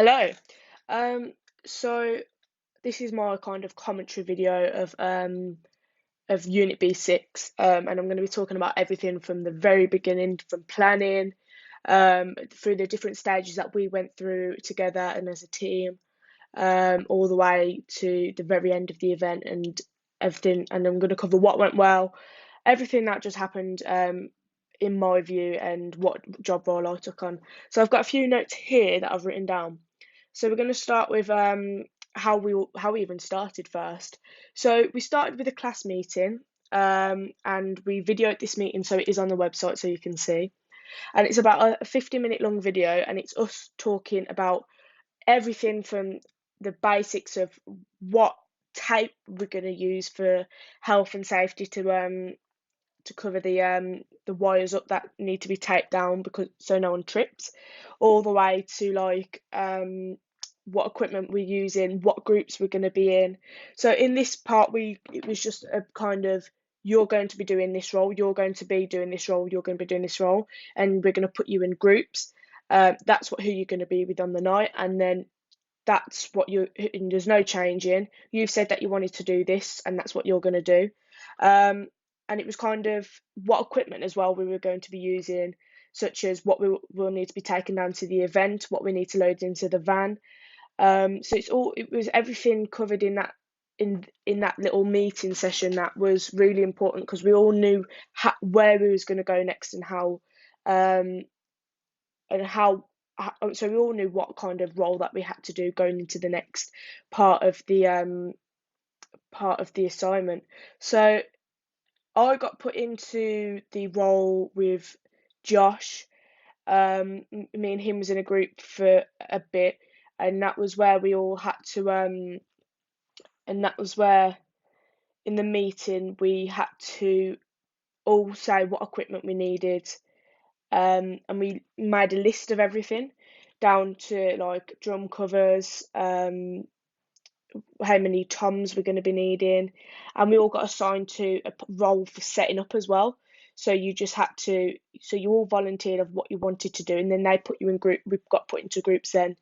Hello. Um, so this is my kind of commentary video of Unit B6, and I'm going to be talking about everything from the very beginning, from planning, through the different stages that we went through together and as a team, all the way to the very end of the event and everything. And I'm going to cover what went well, everything that just happened, in my view, and what job role I took on. So I've got a few notes here that I've written down. So we're going to start with how we even started first. So we started with a class meeting, and we videoed this meeting, so it is on the website so you can see. And it's about a 50-minute long video, and it's us talking about everything from the basics of what tape we're going to use for health and safety to cover the wires up that need to be taped down because so no one trips, all the way to like what equipment we're using, what groups we're going to be in. So in this part, it was just a kind of, you're going to be doing this role, you're going to be doing this role, you're going to be doing this role, and we're going to put you in groups. That's who you're going to be with on the night, and then that's what you. And there's no changing. You've said that you wanted to do this, and that's what you're going to do. Um, and it was kind of what equipment as well we were going to be using, such as what we will need to be taken down to the event, what we need to load into the van. So it was everything covered in that little meeting session that was really important because we all knew where we was going to go next um, and so we all knew what kind of role that we had to do going into the next part of the assignment. So I got put into the role with Josh. Me and him was in a group for a bit, and that was where we all had to and that was where in the meeting we had to all say what equipment we needed, and we made a list of everything down to like drum covers, how many toms we're going to be needing, and we all got assigned to a role for setting up as well. So you all volunteered of what you wanted to do, and then they put you in group. We've got put into groups then,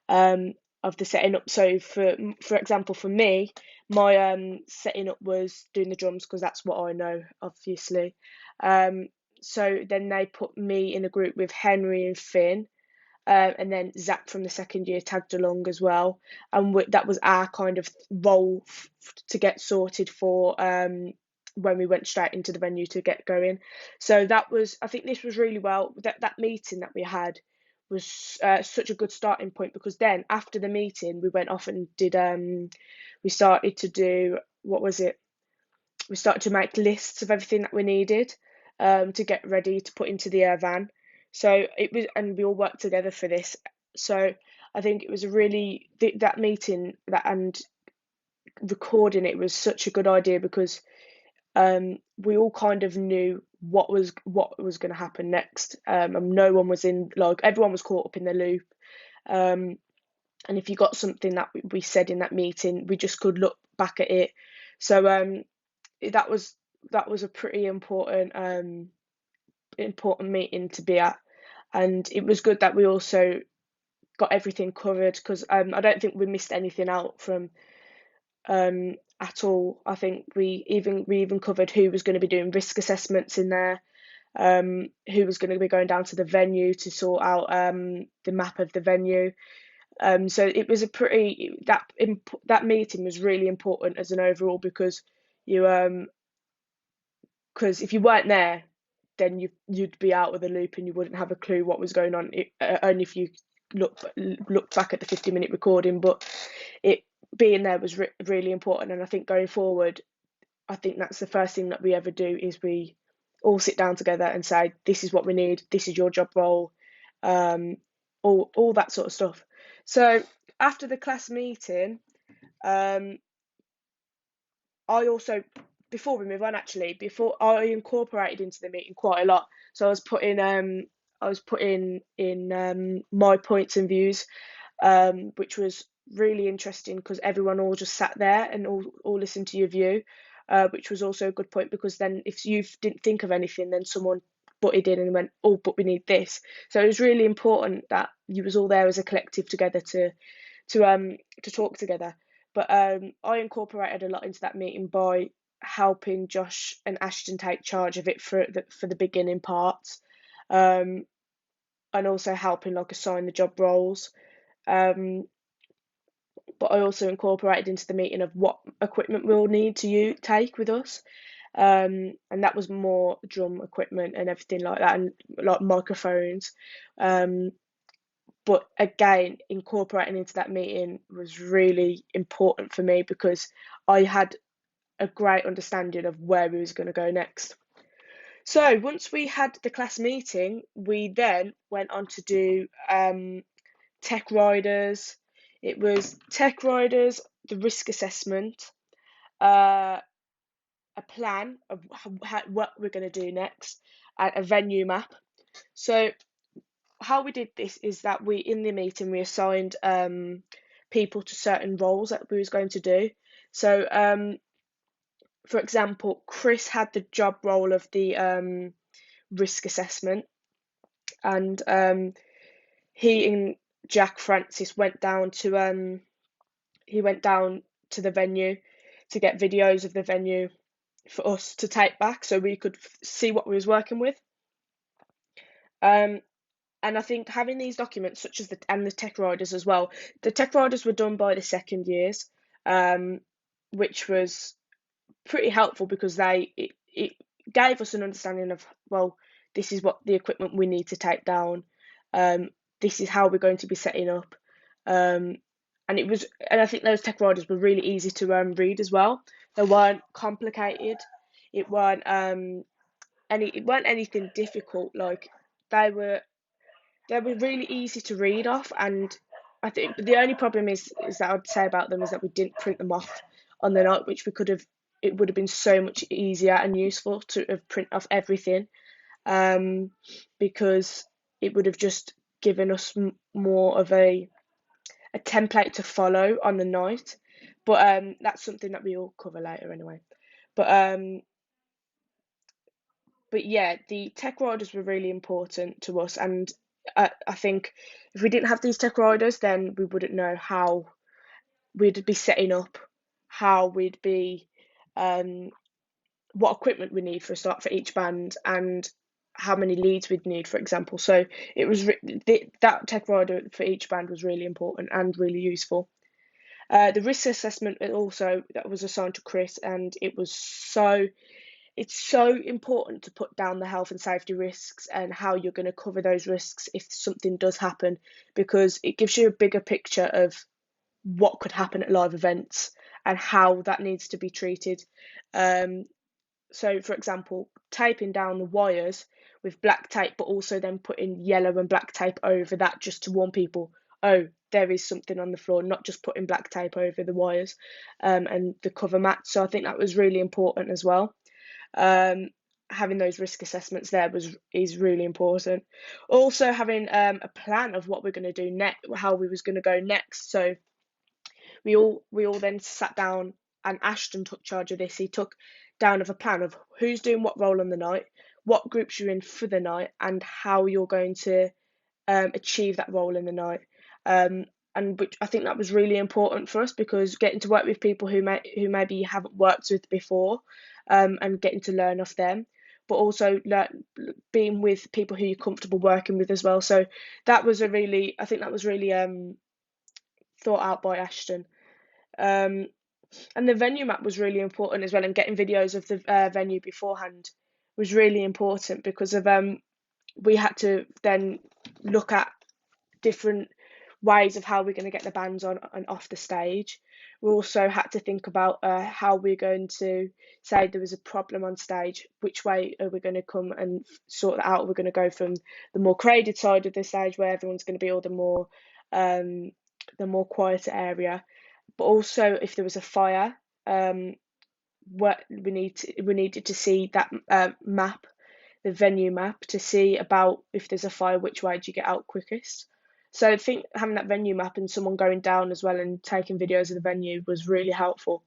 of the setting up. So for example, for me, my setting up was doing the drums because that's what I know, obviously. Um, so then they put me in a group with Henry and Finn, and then Zach from the second year tagged along as well, and that was our kind of role to get sorted for when we went straight into the venue to get going. So I think this was really well. That meeting that we had was such a good starting point because then after the meeting we went off and did we started to do, what was it? We started to make lists of everything that we needed to get ready to put into the van. So it was, and we all worked together for this. So I think it was a really that meeting that and recording it was such a good idea because we all kind of knew what was going to happen next, and no one was in, like, everyone was caught up in the loop. Um, and if you got something that we said in that meeting, we just could look back at it. So that was that was a pretty important meeting to be at, and it was good that we also got everything covered because I don't think we missed anything out from at all. I think we even covered who was going to be doing risk assessments in there, who was going to be going down to the venue to sort out the map of the venue. So it was a pretty that meeting was really important as an overall because you because if you weren't there, then you'd be out of the loop and you wouldn't have a clue what was going on. Only if you look back at the 50-minute recording, but it being there was really important. And I think going forward, I think that's the first thing that we ever do is we all sit down together and say, this is what we need, this is your job role, um, all that sort of stuff. So after the class meeting, um, I also, before we move on, actually, before I incorporated into the meeting quite a lot. So I was putting in my points and views, which was really interesting because everyone all just sat there and all listened to your view, which was also a good point because then if you didn't think of anything, then someone butted in and went, oh, but we need this. So it was really important that you was all there as a collective together to talk together. But I incorporated a lot into that meeting by helping Josh and Ashton take charge of it for the beginning parts, um, and also helping like assign the job roles. Um, but I also incorporated into the meeting of what equipment we'll need to take with us. And that was more drum equipment and everything like that, and like microphones. Um, but again, incorporating into that meeting was really important for me because I had a great understanding of where we was going to go next. So once we had the class meeting, we then went on to do tech riders. It was tech riders, the risk assessment, uh, a plan of what we're going to do next, a venue map. So how we did this is that we in the meeting we assigned people to certain roles that we was going to do. So for example, Chris had the job role of the risk assessment, and he and Jack Francis went down to the venue to get videos of the venue for us to take back so we could see what we was working with. Um, and I think having these documents, such as the tech riders as well, the tech riders were done by the second years, um, which was pretty helpful because it gave us an understanding of, well, this is what the equipment we need to take down. Um, this is how we're going to be setting up. Um, and I think those tech riders were really easy to read as well. They weren't complicated. It weren't it weren't anything difficult. Like they were they were really easy to read off, and I think the only problem is that I'd say about them is that we didn't print them off on the night, which we could have. It would have been so much easier and useful to have print off everything, um, because it would have just given us more of a template to follow on the night. But that's something that we'll cover later anyway. But um, but yeah, the tech riders were really important to us, and I think if we didn't have these tech riders, then we wouldn't know how we'd be setting up, how we'd be, um, what equipment we need for a start for each band, and how many leads we'd need, for example. So it was that tech rider for each band was really important and really useful. The risk assessment also that was assigned to Chris, and it's so important to put down the health and safety risks and how you're going to cover those risks if something does happen, because it gives you a bigger picture of what could happen at live events and how that needs to be treated. Um, so, for example, taping down the wires with black tape, but also then putting yellow and black tape over that just to warn people, oh, there is something on the floor, not just putting black tape over the wires and the cover mat. So I think that was really important as well. Um, having those risk assessments there is really important. Also having a plan of what we're going to do next, how we was going to go next. So we all then sat down, and Ashton took charge of this. He took down of a plan of who's doing what role on the night, what groups you're in for the night, and how you're going to achieve that role in the night. Um, and which I think that was really important for us, because getting to work with people who maybe you haven't worked with before, and getting to learn off them, but also being with people who you're comfortable working with as well. So I think that was really thought out by Ashton. Um, and the venue map was really important as well, and getting videos of the venue beforehand was really important because of we had to then look at different ways of how we're going to get the bands on and off the stage. We also had to think about how we're going to say there was a problem on stage, which way are we going to come and sort that out. We're going to go from the more crowded side of the stage where everyone's going to be, or the more quieter area. But also if there was a fire, um, what we needed to see that map, the venue map, to see about if there's a fire, which way do you get out quickest. So I think having that venue map and someone going down as well and taking videos of the venue was really helpful.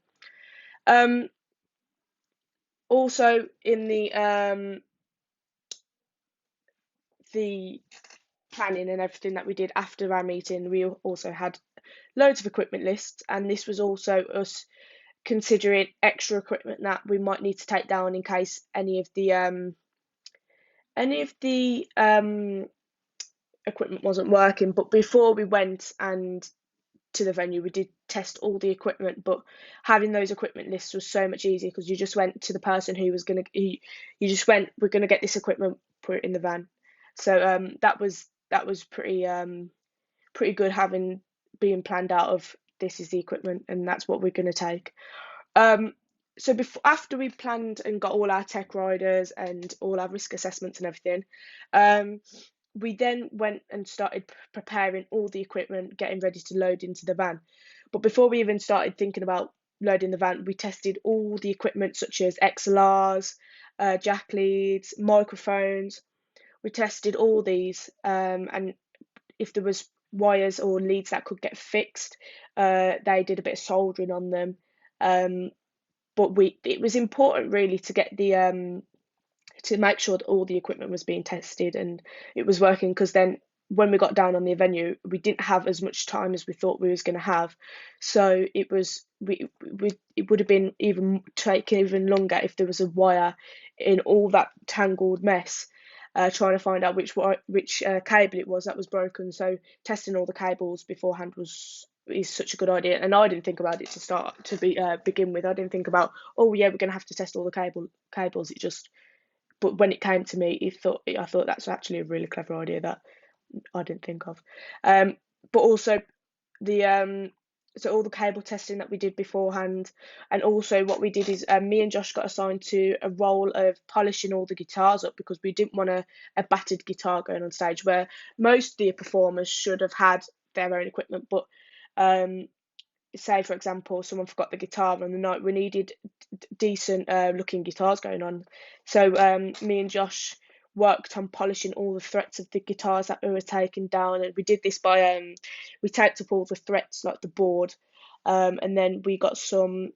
Also in the the planning and everything that we did after our meeting, we also had loads of equipment lists, and this was also us considering extra equipment that we might need to take down in case any of the equipment wasn't working. But before we went and to the venue, we did test all the equipment, but having those equipment lists was so much easier because you just went to the person who was gonna you just went, we're gonna get this equipment, put it in the van. So that was pretty good, having being planned out of this is the equipment and that's what we're gonna take. Um, so after we planned and got all our tech riders and all our risk assessments and everything, um, we then went and started preparing all the equipment, getting ready to load into the van. But before we even started thinking about loading the van, we tested all the equipment such as XLRs, jack leads, microphones. We tested all these, and if there was wires or leads that could get fixed, they did a bit of soldering on them. Um, but it was important really to get the to make sure that all the equipment was being tested and it was working, because then when we got down on the venue we didn't have as much time as we thought we was going to have. So it would have been even taken even longer if there was a wire in all that tangled mess, trying to find out which cable it was that was broken. So testing all the cables beforehand is such a good idea, and I didn't think about it begin with. I didn't think about, oh yeah, we're going to have to test all the cables. But when it came to me, I thought that's actually a really clever idea that I didn't think of. Um, but also the so all the cable testing that we did beforehand, and also what we did is, me and Josh got assigned to a role of polishing all the guitars up, because we didn't want a battered guitar going on stage, where most of the performers should have had their own equipment. But say for example someone forgot the guitar on the night, we needed decent looking guitars going on. So me and Josh worked on polishing all the frets of the guitars that we were taking down, and we did this by we taped up all the frets, like the board, and then we got some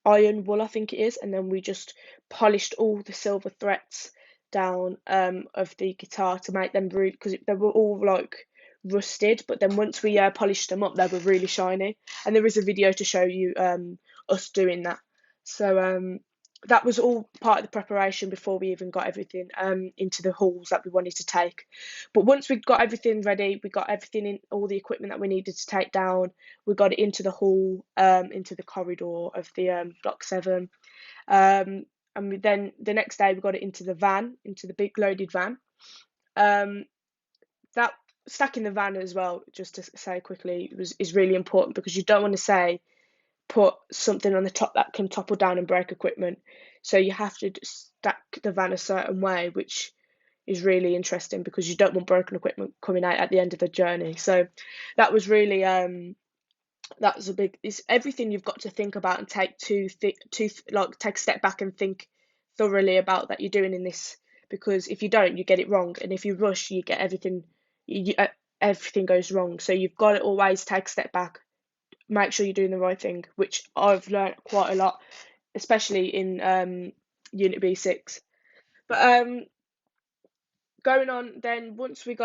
iron wool, I think it is, and then we just polished all the silver threads down of the guitar to make them really, because they were all like rusted, but then once we polished them up they were really shiny, and there is a video to show you us doing that. So that was all part of the preparation before we even got everything into the halls that we wanted to take. But once we got everything ready, we got everything in, all the equipment that we needed to take down, we got it into the hall, into the corridor of the Block 7. And then the next day we got it into the van, into the big loaded van. Um, that stacking the van as well, just to say quickly, is really important, because you don't want to say put something on the top that can topple down and break equipment. So you have to stack the van a certain way, which is really interesting because you don't want broken equipment coming out at the end of the journey. So that was really that's a big, it's everything you've got to think about and like take a step back and think thoroughly about that you're doing in this, because if you don't, you get it wrong, and if you rush, you get everything goes wrong. So you've got to always take a step back, make sure you're doing the right thing, which I've learned quite a lot, especially in Unit B6. But going on then, once we'd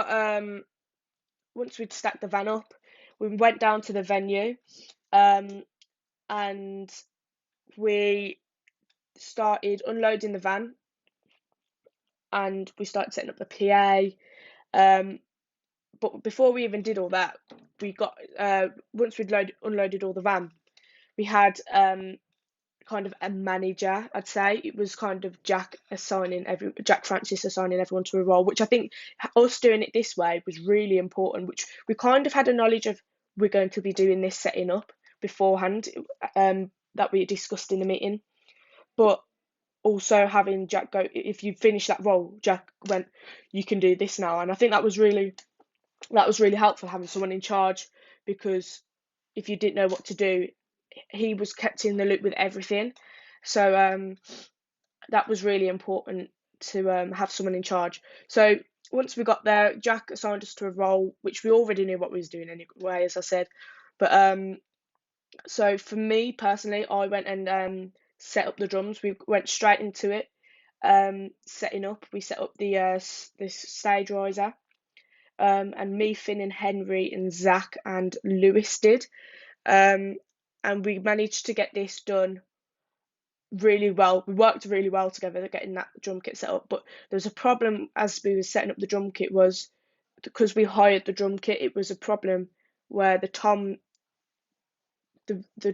stacked the van up, we went down to the venue, um, and we started unloading the van, and we started setting up the PA. But before we even did all that, we got once unloaded all the van, we had kind of a manager. I'd say it was kind of Jack Francis assigning everyone to a role, which I think us doing it this way was really important. Which we kind of had a knowledge of, we're going to be doing this setting up beforehand, that we discussed in the meeting, but also having Jack go, if you finish that role, Jack went, you can do this now. And I think that was really helpful, having someone in charge, because if you didn't know what to do, he was kept in the loop with everything. So that was really important to have someone in charge. So once we got there, Jack assigned us to a role which we already knew what we was doing anyway, as I said. But so for me personally, I went and set up the drums. We went straight into it. setting up. We set up the stage riser, and me, Finn, and Henry, and Zach, and Lewis did. And we managed to get this done really well. We worked really well together getting that drum kit set up. But there was a problem as we were setting up the drum kit, was because we hired the drum kit, it was a problem where the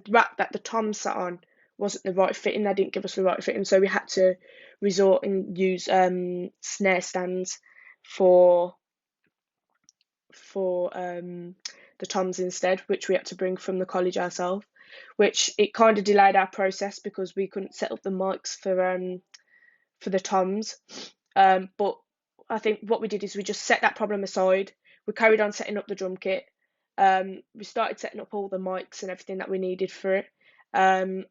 rack that the tom sat on wasn't the right fitting. They didn't give us the right fitting, so we had to resort and use snare stands for the toms instead, which we had to bring from the college ourselves, which it kind of delayed our process because we couldn't set up the mics for the toms. But I think what we did is we just set that problem aside. We carried on setting up the drum kit. We started setting up all the mics and everything that we needed for it. And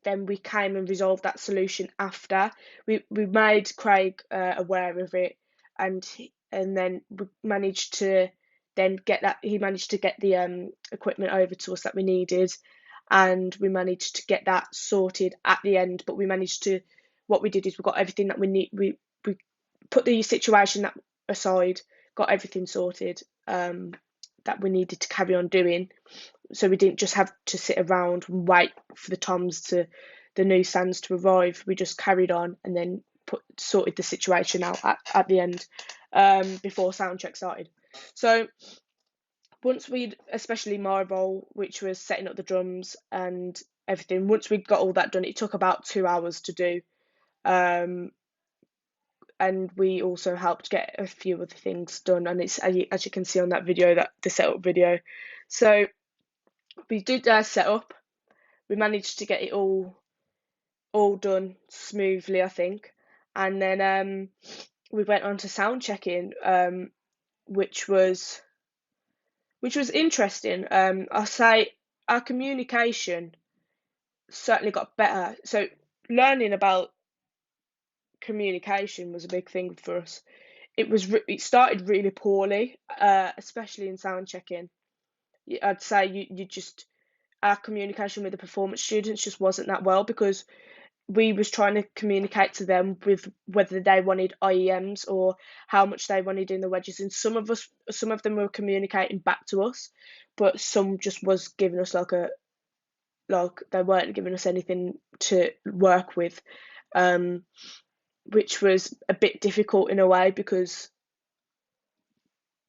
then we came and resolved that solution after. We made Craig aware of it, and then we managed to then get that. He managed to get the equipment over to us that we needed, and we managed to get that sorted at the end. But we managed to. What we did is we got everything that we need. We put the situation that aside, got everything sorted that we needed to carry on doing, so we didn't just have to sit around and wait for the new stands to arrive. We just carried on and then sorted the situation out at the end, before soundcheck started. So once we'd, especially my role, which was setting up the drums and everything, once we'd got all that done, it took about 2 hours to do. And we also helped get a few other things done, and it's as you can see on that video, that the setup video. So we did our setup. We managed to get it all done smoothly, I think, and then we went on to sound checking, which was interesting. I'll say our communication certainly got better. So learning about communication was a big thing for us. It started really poorly, especially in sound checking. I'd say you just our communication with the performance students just wasn't that well, because we was trying to communicate to them with whether they wanted IEMs or how much they wanted in the wedges, and some of them were communicating back to us, but some just was giving us like they weren't giving us anything to work with, which was a bit difficult in a way, because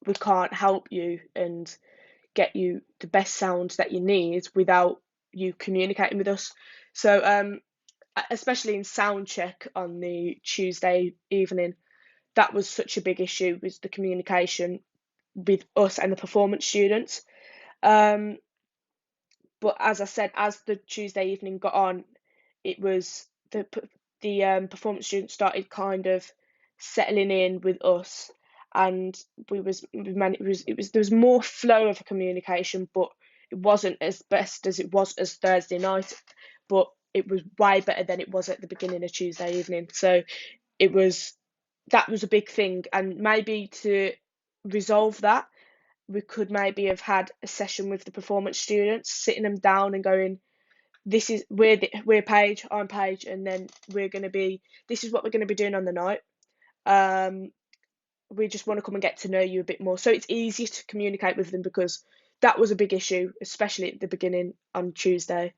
we can't help you and get you the best sound that you need without you communicating with us. So especially in sound check on the Tuesday evening, that was such a big issue, was the communication with us and the performance students. But as I said, as the Tuesday evening got on, it was the performance students started kind of settling in with us, and there was more flow of communication, but it wasn't as best as it was as Thursday night, but it was way better than it was at the beginning of Tuesday evening. So that was a big thing, and maybe to resolve that, we could maybe have had a session with the performance students, sitting them down and going, this is we're Paige, I'm Paige, and then this is what we're gonna be doing on the night. We just want to come and get to know you a bit more, so it's easier to communicate with them, because that was a big issue, especially at the beginning on Tuesday,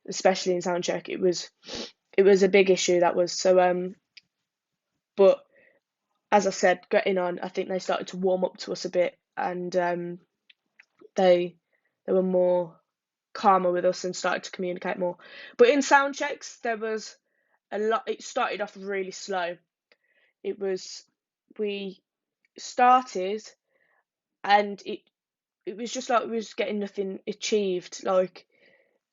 especially in soundcheck. It was a big issue, that was. So but as I said, getting on, I think they started to warm up to us a bit, and they were more calmer with us and started to communicate more. But in sound checks, there was a lot. It started off really slow. We started, and it was just like we was getting nothing achieved. Like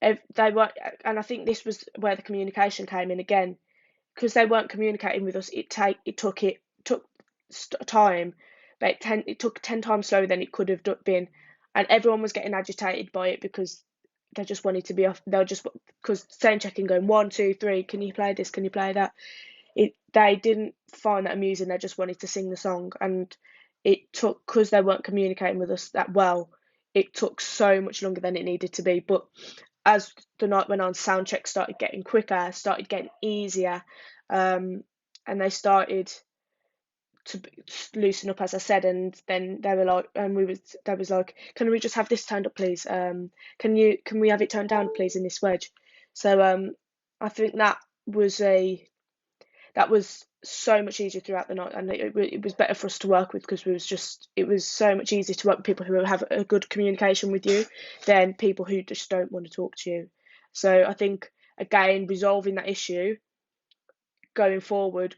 they were, and I think this was where the communication came in again, because they weren't communicating with us. It took time, but it took 10 times slower than it could have been, and everyone was getting agitated by it, because they just wanted to be off. They were just, because sound checking, going 1, 2, 3. Can you play this? Can you play that? They didn't find that amusing. They just wanted to sing the song, and it took, because they weren't communicating with us that well, it took so much longer than it needed to be. But as the night went on, sound check started getting quicker, started getting easier, and they started to loosen up, as I said, and then they were like, and they was like, can we just have this turned up, please? Can we have it turned down, please, in this wedge? So I think that was so much easier throughout the night, and it was better for us to work with, because it was so much easier to work with people who have a good communication with you than people who just don't want to talk to you. So I think, again, resolving that issue going forward,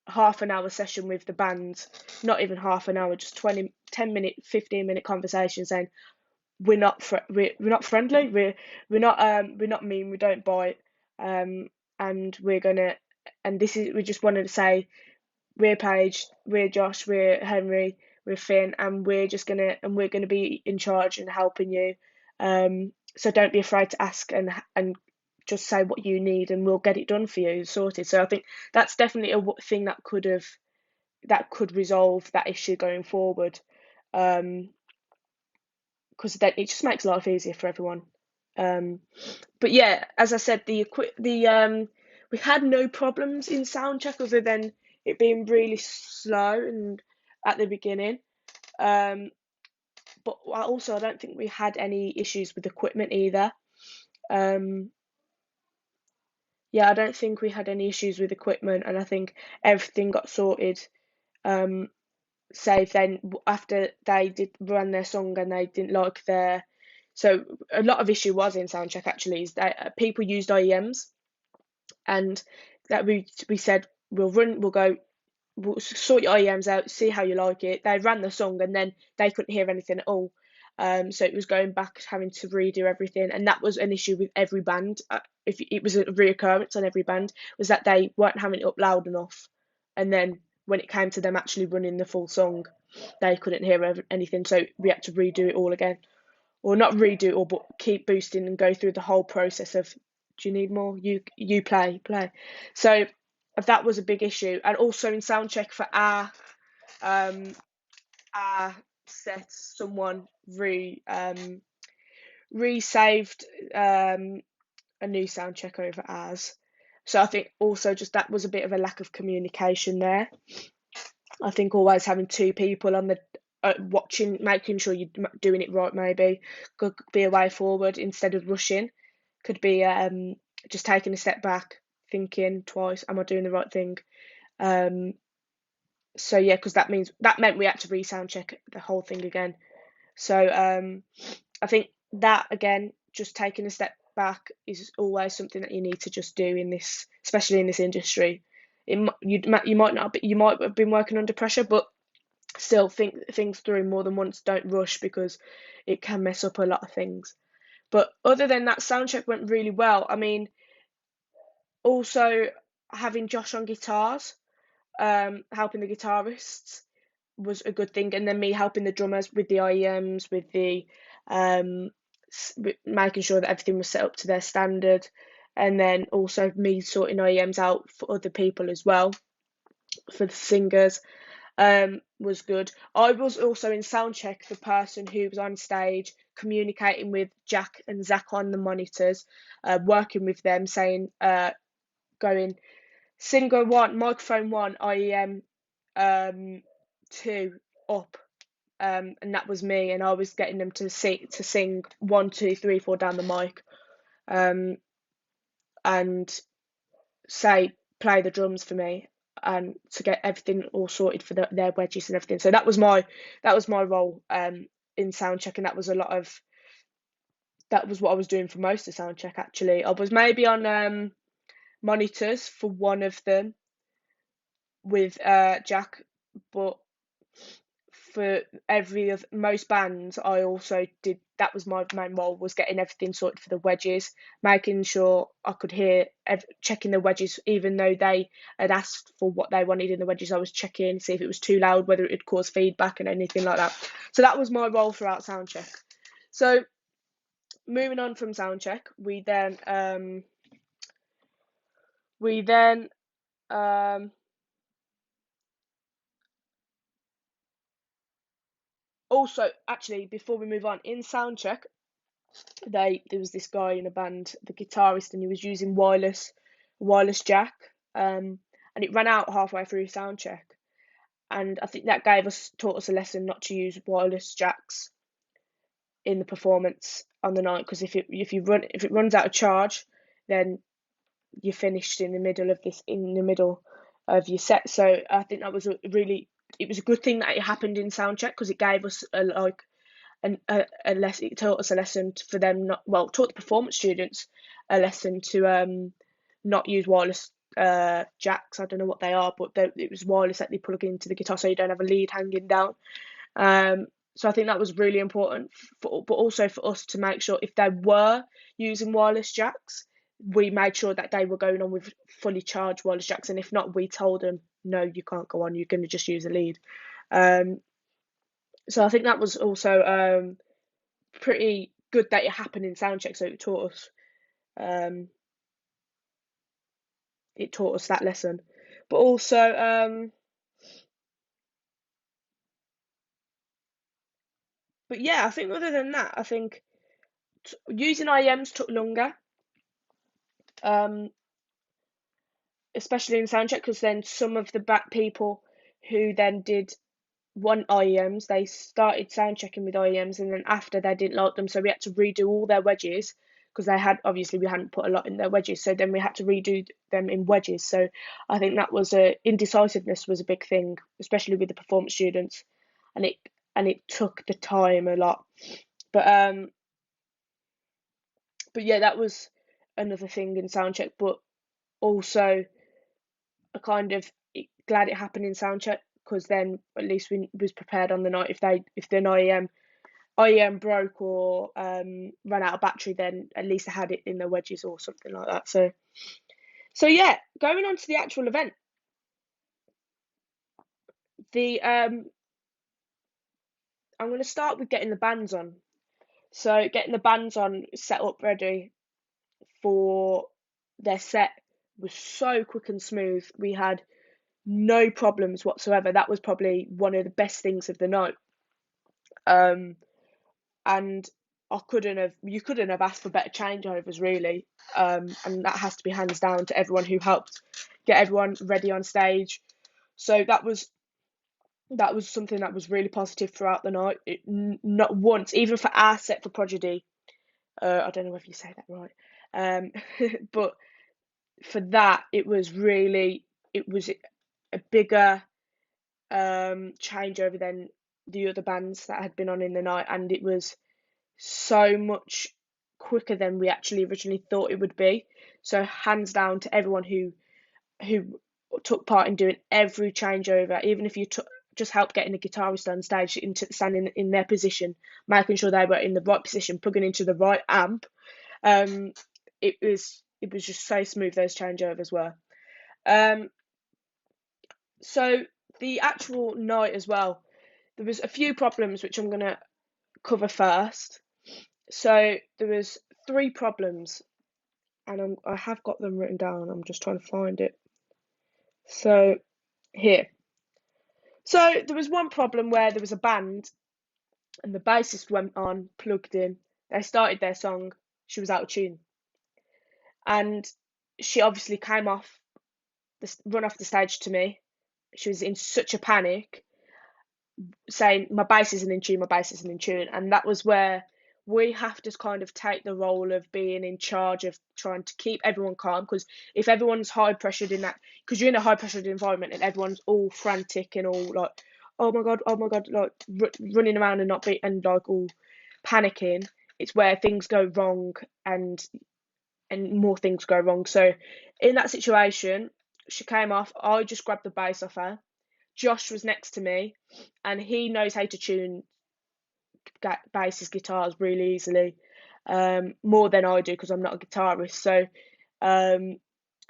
half an hour session with the band, not even half an hour, just 20, 10 minute, 15-minute conversation saying, we're not friendly, we're not mean, we don't bite, and we're gonna, and this is, we just wanted to say, we're Paige, we're Josh, we're Henry, we're Finn, and we're gonna be in charge and helping you. So don't be afraid to ask, and just say what you need, and we'll get it done for you, sorted. So I think that's definitely a thing that could resolve that issue going forward, because then it just makes life easier for everyone. But yeah, as I said, we had no problems in sound check other than it being really slow and at the beginning. But I don't think we had any issues with equipment either. Um, yeah, I don't think we had any issues with equipment, and I think everything got sorted. Save then after they did run their song and they didn't like their. So a lot of issue was in soundcheck, actually, is that people used IEMs, and that we said, we'll sort your IEMs out, see how you like it. They ran the song and then they couldn't hear anything at all. So it was going back, having to redo everything, and that was an issue with every band. If it was a reoccurrence on every band, was that they weren't having it up loud enough, and then when it came to them actually running the full song, they couldn't hear anything. So we had to redo it all again, or not redo it all, but keep boosting and go through the whole process of, do you need more? You play. So that was a big issue, and also in soundcheck for um our sets, someone re-saved a new sound check over ours. So I think also just that was a bit of a lack of communication there. I think always having two people on the watching, making sure you're doing it right, maybe could be a way forward instead of rushing. Could be just taking a step back, thinking twice, am I doing the right thing? So yeah, because that meant we had to re-sound check the whole thing again. So I think that, again, just taking a step back is always something that you need to just do in this, especially in this industry. You might not be, you might have been working under pressure, but still think things through more than once. Don't rush, because it can mess up a lot of things. But other than that, soundcheck went really well. I mean, also having Josh on guitars, helping the guitarists was a good thing, and then me helping the drummers with the IEMs, with the making sure that everything was set up to their standard, and then also me sorting IEMs out for other people as well, for the singers, was good. I was also in soundcheck the person who was on stage communicating with Jack and Zach on the monitors, working with them, saying, going, singer one, microphone one, IEM 2 up, and that was me, and I was getting them to sing 1, 2, 3, 4 down the mic, and play the drums for me, and to get everything all sorted for their wedges and everything. So that was my role in soundcheck, and that was what I was doing for most of soundcheck. Actually, I was maybe on monitors for one of them with Jack, but for most bands, I also did. That was my main role, was getting everything sorted for the wedges, making sure I could hear, checking the wedges, even though they had asked for what they wanted in the wedges. I was checking, see if it was too loud, whether it would cause feedback and anything like that. So that was my role throughout soundcheck. So moving on from soundcheck, we then also, actually, before we move on, in soundcheck, there was this guy in a band, the guitarist, and he was using wireless jack. and it ran out halfway through sound check. And I think that taught us a lesson not to use wireless jacks in the performance on the night, because if it runs out of charge, then you're finished in the middle of your set. So I think that was it was a good thing that it happened in soundcheck, because it gave us a lesson. It taught us a lesson for them taught the performance students a lesson to not use wireless jacks. I don't know what they are, but it was wireless that they plug into the guitar, so you don't have a lead hanging down. So I think that was really important, but also for us to make sure if they were using wireless jacks, we made sure that they were going on with fully charged wireless jacks, and if not, we told them, no, you can't go on, you're going to just use a lead. So I think that was also pretty good that it happened in soundcheck, so um, it taught us that lesson. But also, but yeah, I think other than that, I think using IEMs took longer, um, especially in soundcheck, because then some of the back people who then did want IEMs, they started sound checking with IEMs, and then after they didn't like them, so we had to redo all their wedges, because we hadn't put a lot in their wedges, so then we had to redo them in wedges. So I think that was indecisiveness was a big thing, especially with the performance students, and it took the time a lot. But but yeah, that was another thing in soundcheck. But also, I kind of glad it happened in soundcheck, because then at least we was prepared on the night if the IEM broke or ran out of battery, then at least I had it in the wedges or something like that. So yeah, going on to the actual event, the I'm going to start with getting the bands on. So getting the bands on, set up, ready for their set was so quick and smooth. We had no problems whatsoever. That was probably one of the best things of the night. Um, and you couldn't have asked for better changeovers, really. And that has to be hands down to everyone who helped get everyone ready on stage. So that was something that was really positive throughout the night. Not once, even for our set for Prodigy, I don't know if you say that right, but for that it was a bigger changeover than the other bands that had been on in the night, and it was so much quicker than we actually originally thought it would be. So hands down to everyone who took part in doing every changeover, even if you just help getting the guitarist on stage into standing in their position, making sure they were in the right position, plugging into the right amp. Um, it was just so smooth, those changeovers were. Um, so the actual night as well, there was a few problems which I'm gonna cover first. So there was three problems, and I have got them written down. I'm just trying to find it. So here. So there was one problem where there was a band, and the bassist went on, plugged in. They started their song. She was out of tune, and she obviously came off run off the stage to me. She was in such a panic, saying, "My bass isn't in tune. My bass isn't in tune," and that was where we have to kind of take the role of being in charge of trying to keep everyone calm, because if everyone's high pressured in that, because you're in a high pressured environment and everyone's all frantic and all like, oh my god, like running around and not be and like all panicking, it's where things go wrong, and more things go wrong. So in that situation, she came off. I just grabbed the bass off her. Josh was next to me, and he knows how to tune basses, guitars really easily, more than I do, because I'm not a guitarist. So um,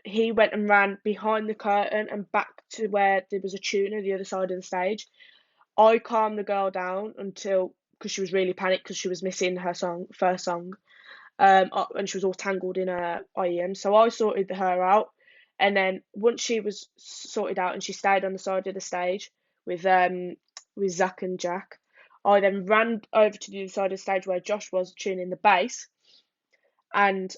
he went and ran behind the curtain and back to where there was a tuner the other side of the stage. I calmed the girl down until, because she was really panicked because she was missing her first song, and she was all tangled in her IEM. So I sorted her out, and then once she was sorted out and she stayed on the side of the stage with Zach and Jack, I then ran over to the other side of the stage where Josh was tuning the bass, and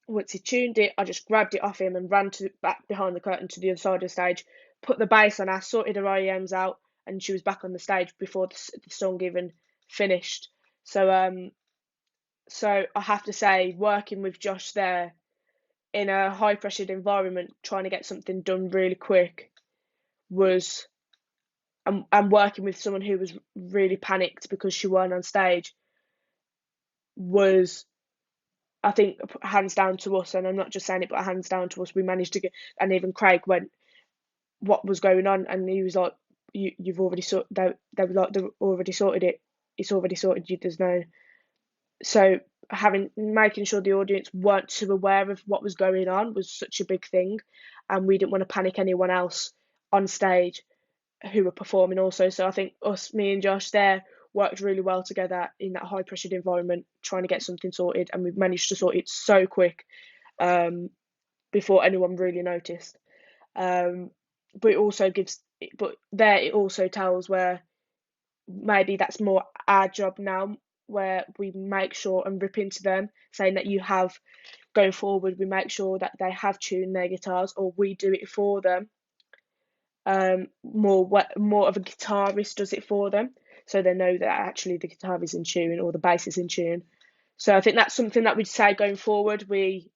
Once he tuned it, I just grabbed it off him and ran to back behind the curtain to the other side of the stage, put the bass on her, sorted her IEMs out, and she was back on the stage before the song even finished. So so I have to say, working with Josh there in a high pressured environment, trying to get something done really quick was, and working with someone who was really panicked because she weren't on stage was, I think, hands down to us. And I'm not just saying it, but hands down to us. We managed to get, and even Craig went, what was going on, and he was like, you've already sorted. They were like, they've already sorted it. It's already sorted. There's no. So making sure the audience weren't too aware of what was going on was such a big thing, and we didn't want to panic anyone else on stage who were performing also. So I think me and Josh there worked really well together in that high pressured environment, trying to get something sorted, and we've managed to sort it so quick, before anyone really noticed. But it also it also tells where maybe that's more our job now, where we make sure and rip into them, saying that you have, going forward, we make sure that they have tuned their guitars, or we do it for them. More of a guitarist does it for them, so they know that actually the guitar is in tune or the bass is in tune. So I think that's something that we'd say going forward. We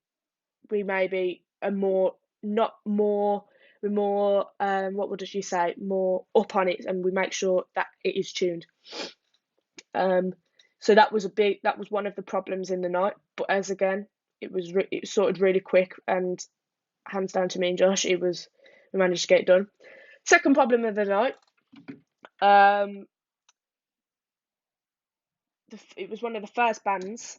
maybe are more, not more, we're more, what would you say, more up on it, and we make sure that it is tuned. So that was one of the problems in the night. But as again, it was sorted really quick, and hands down to me and Josh, we managed to get it done. Second problem of the night, it was one of the first bands.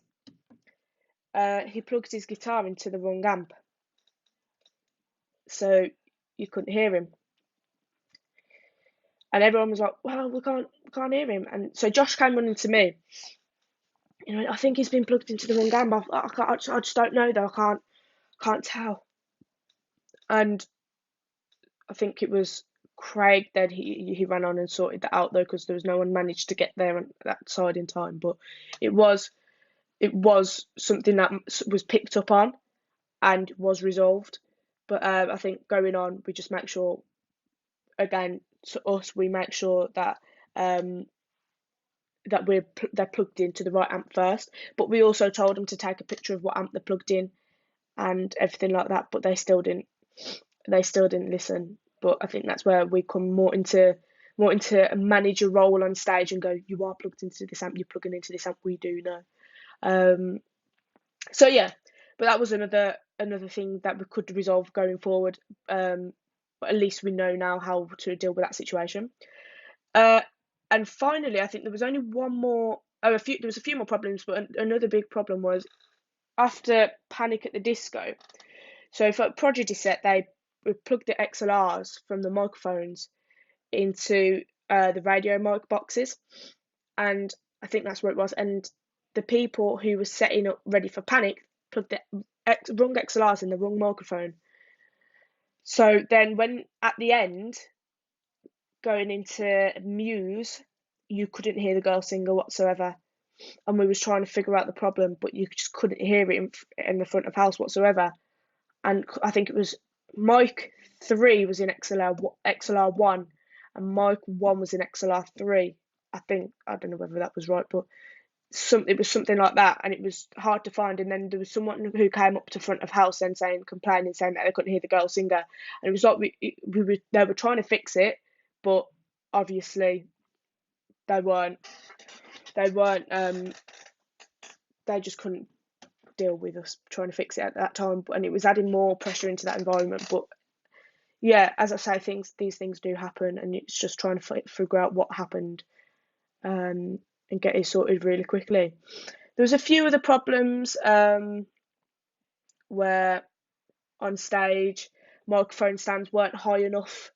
He plugged his guitar into the wrong amp, so you couldn't hear him. And everyone was like, "Well, we can't hear him." And so Josh came running to me. You know, I think he's been plugged into the wrong amp. I just don't know though. I can't tell. And I think it was Craig that he ran on and sorted that out though, because there was no one managed to get there on that side in time. But it was something that was picked up on and was resolved. But I think going on, we just make sure, again, to us, we make sure that that they're plugged into the right amp first. But we also told them to take a picture of what amp they're plugged in and everything like that. But they still didn't. They still didn't listen. But I think that's where we come more into a manager role on stage and go, you are plugged into this amp. You're plugging into this amp. We do know. So yeah, but that was another thing that we could resolve going forward. But at least we know now how to deal with that situation. And finally, I think there was only one more. Oh, there was a few more problems, but another big problem was after Panic at the Disco. So for Prodigy set, they plugged the XLRs from the microphones into the radio mic boxes, and I think that's where it was. And the people who were setting up ready for Panic plugged the wrong XLRs in the wrong microphone. So then, when at the end, going into Muse, you couldn't hear the girl singer whatsoever, and we was trying to figure out the problem, but you just couldn't hear it in the front of house whatsoever. And I think it was mic 3 was in XLR 1, and mic 1 was in XLR 3. I don't know whether that was right, but it was something like that, and it was hard to find. And then there was someone who came up to front of house and complaining, saying that they couldn't hear the girl singer, and it was like they were trying to fix it, but obviously they weren't. They just couldn't deal with us trying to fix it at that time, and it was adding more pressure into that environment. But yeah, as I say, these things do happen, and it's just trying to figure out what happened, and get it sorted really quickly. There was a few other problems where on stage microphone stands weren't high enough,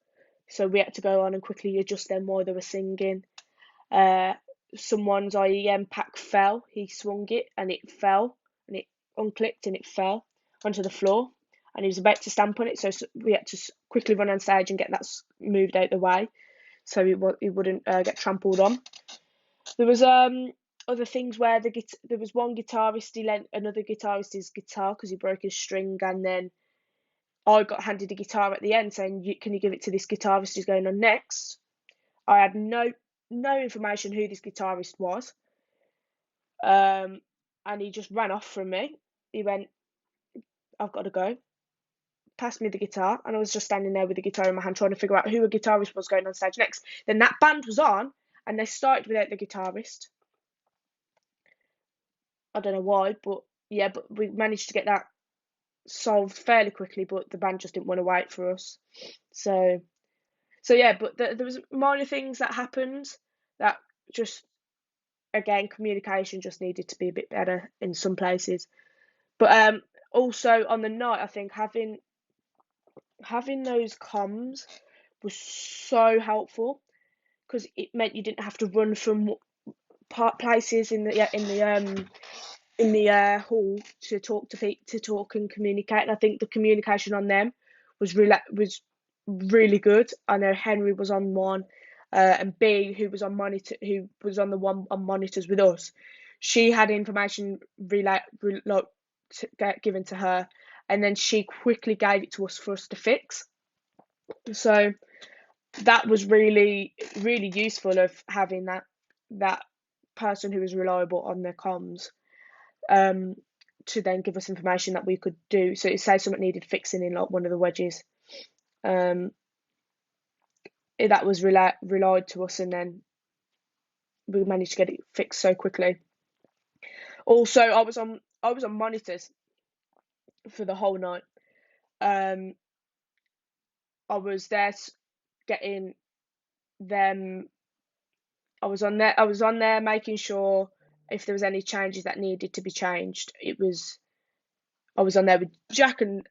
so we had to go on and quickly adjust them while they were singing. Someone's IEM pack fell. He swung it and it fell, and it unclipped and it fell onto the floor, and he was about to stamp on it, so we had to quickly run on stage and get that moved out the way so it wouldn't get trampled on. There was other things where there was one guitarist, he lent another guitarist his guitar because he broke his string, and then I got handed a guitar at the end saying, "Can you give it to this guitarist who's going on next?" I had no information who this guitarist was, um, and he just ran off from me. He went, "I've got to go." Passed me the guitar, and I was just standing there with the guitar in my hand trying to figure out who a guitarist was going on stage next. Then that band was on, and they started without the guitarist. I don't know why, but yeah, but we managed to get that solved fairly quickly. But the band just didn't want to wait for us. So yeah, but there was minor things that happened that just, again, communication just needed to be a bit better in some places. But also on the night, I think having those comms was so helpful because it meant you didn't have to run from places in the hall to talk to talk and communicate. And I think the communication on them was really good. I know Henry was on one, and B, who was on the one on monitors with us. She had information given to her, and then she quickly gave it to us for us to fix. So that was really useful of having that person who was reliable on their comms, um, to then give us information that we could do. So say something needed fixing in like one of the wedges, um, that was relied to us, and then we managed to get it fixed so quickly. Also, I was on monitors for the whole night. Um, I was there getting them. I was on there making sure if there was any changes that needed to be changed. I was on there with Jack and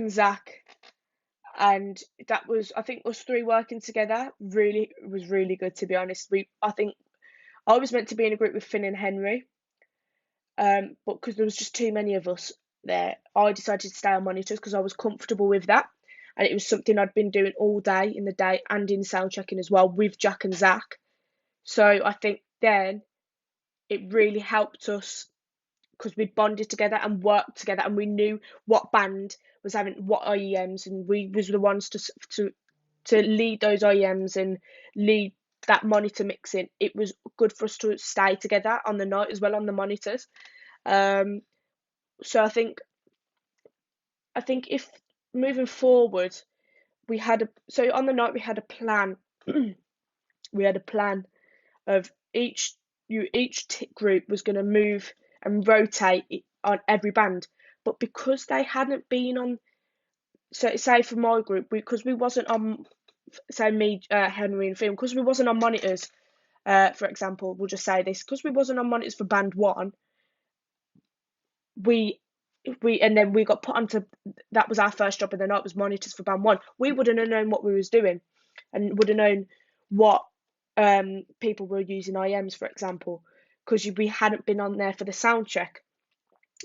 Zach, and that was, I think, us three working together really was really good, to be honest. I think I was meant to be in a group with Finn and Henry, but because there was just too many of us there, I decided to stay on monitors because I was comfortable with that, and it was something I'd been doing all day in the day and in sound checking as well with Jack and Zach. So I think then it really helped us because we bonded together and worked together, and we knew what band was having what IEMs, and we was the ones to lead those IEMs and lead that monitor mixing. It was good for us to stay together on the night as well on the monitors. So I think if moving forward, on the night we had a plan. We had a plan of each group was going to move and rotate on every band, but because they hadn't been on, so say for my group, because we wasn't on, say me, Henry and Finn, because we wasn't on monitors, for example, we'll just say this, because we wasn't on monitors for band one, we and then we got put onto, that was our first job of the night, was monitors for band one. We wouldn't have known what we was doing, and would have known what people were using IMs, for example, because we hadn't been on there for the sound check.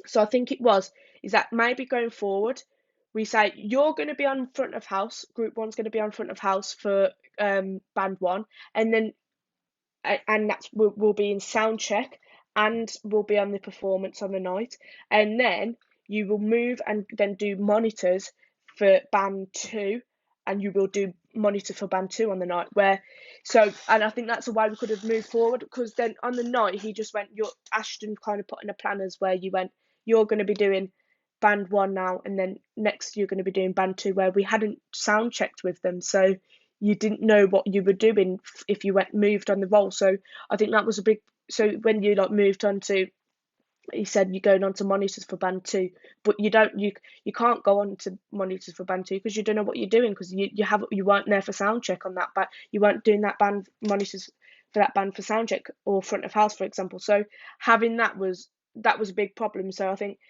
So I think is that maybe going forward, we say you're going to be on front of house, group one's going to be on front of house for band one, and then that's we'll be in sound check, and we'll be on the performance on the night, and then you will move and then do monitors for band two, and you will do monitor for band two on the night. And I think that's a way we could have moved forward, because then on the night he just went, Ashton kind of put in a planners where you went, you're going to be doing band one now, and then next you're going to be doing band two, where we hadn't sound checked with them, so you didn't know what you were doing if you moved on the role. So I think that was a big. So when you moved on to, he said you're going on to monitors for band two, but you can't go on to monitors for band two because you don't know what you're doing, because you weren't there for sound check on that, but you weren't doing that band monitors for that band for sound check or front of house, for example. So having that was a big problem. So I think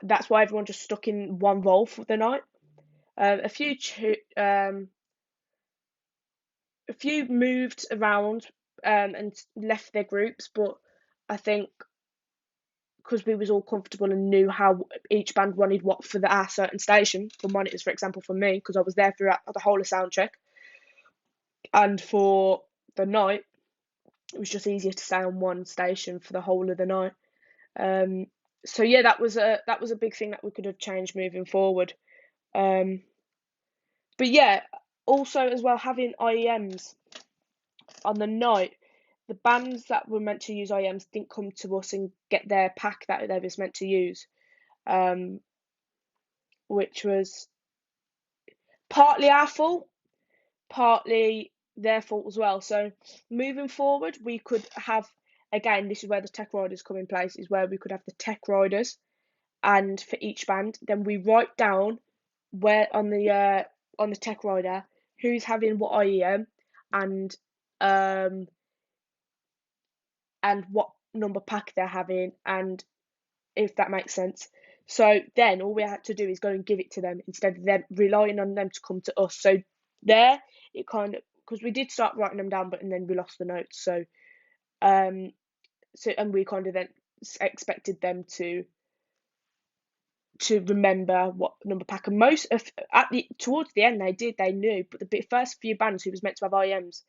that's why everyone just stuck in one role for the night. A few moved around and left their groups, but I think because we was all comfortable and knew how each band wanted what for our certain station, for monitors, for example, for me, because I was there throughout the whole of sound check, and for the night, it was just easier to stay on one station for the whole of the night. So yeah, that was a big thing that we could have changed moving forward. Um, but yeah, also as well having IEMs on the night, the bands that were meant to use IEMs didn't come to us and get their pack that they was meant to use, um, which was partly our fault, partly their fault as well. So moving forward, we could have, again, this is where the tech riders come in place, is where we could have the tech riders, and for each band, then we write down where on the tech rider who's having what IEM, and um and what number pack they're having, and if that makes sense. So then all we had to do is go and give it to them instead of them relying on them to come to us. So there, it kind of, because we did start writing them down, but and then we lost the notes. Um, and we kind of then expected them to remember what number pack. And most of at the towards the end they knew, but the first few bands who was meant to have IEMs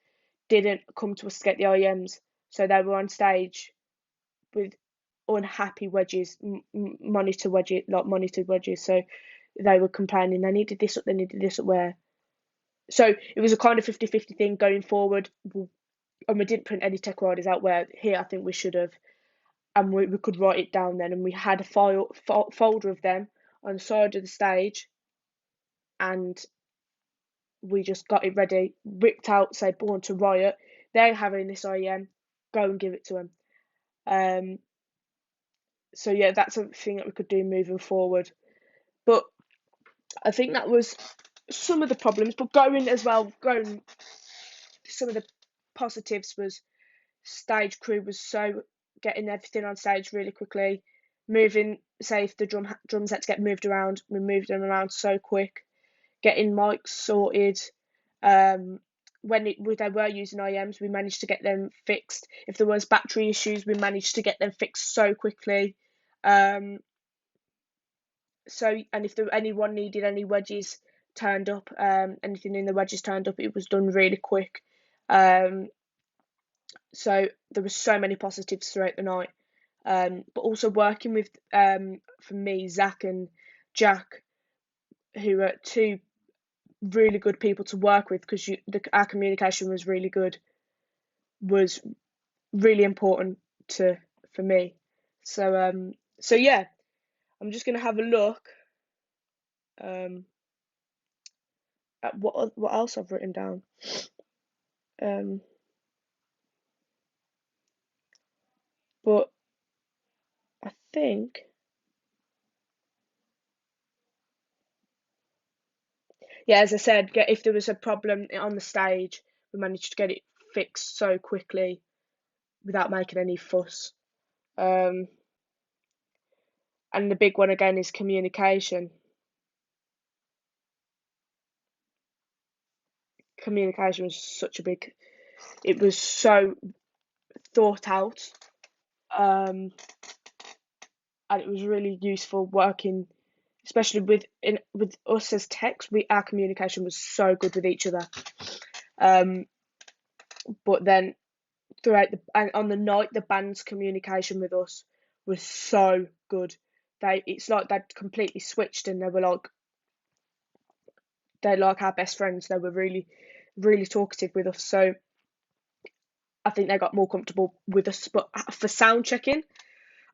didn't come to us to get the IEMs, so they were on stage with unhappy wedges, monitored wedges. So they were complaining they needed this up, they needed this up where. So it was a kind of 50-50 thing going forward. And we didn't print any tech riders out, where here I think we should have, and we could write it down then, and we had a folder of them on the side of the stage, and we just got it ready, ripped out, say Born to Riot, they're having this IEM, go and give it to them. So yeah, that's a thing that we could do moving forward. But I think that was some of the problems. But going some of the positives was stage crew was so getting everything on stage really quickly, moving. Say if the drums had to get moved around, we moved them around so quick, getting mics sorted. When they were using IEMs, we managed to get them fixed. If there was battery issues, we managed to get them fixed so quickly. And if anyone needed any wedges turned up, anything in the wedges turned up, it was done really quick. So there were so many positives throughout the night. But also working with, for me, Zach and Jack, who are two really good people to work with, because our communication was really good, was really important for me. So yeah, I'm just gonna have a look at what else I've written down. But I think, yeah, as I said, if there was a problem on the stage, we managed to get it fixed so quickly without making any fuss. And the big one again is communication. Communication was it was so thought out, and it was really useful working, especially with us as techs. Our communication was so good with each other. But then and on the night, the band's communication with us was so good. It's like they'd completely switched, and they're like our best friends. They were really, really talkative with us. So I think they got more comfortable with us. But for sound checking,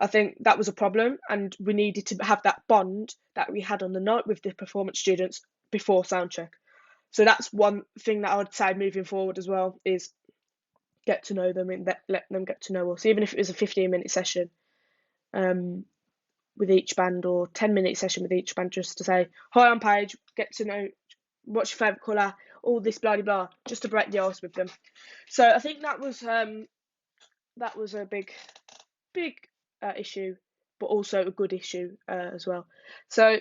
I think that was a problem, and we needed to have that bond that we had on the night with the performance students before sound check. So that's one thing that I would say moving forward as well, is get to know them and let them get to know us, even if it was a 15-minute session with each band, or 10-minute session with each band, just to say, hi, I'm Paige, get to know, what's your favourite colour, all this blah blah blah, just to break the ice with them. So I think that was a big issue, but also a good issue as well. So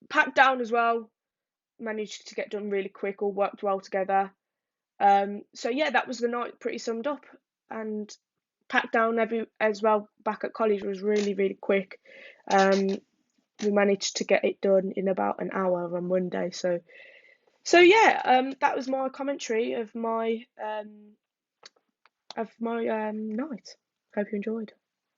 packed down as well, managed to get done really quick, all worked well together. So yeah, that was the night pretty summed up. And packed down as well back at college was really, really quick. We managed to get it done in about an hour on Monday. So yeah, that was my commentary of my of my night. Hope you enjoyed.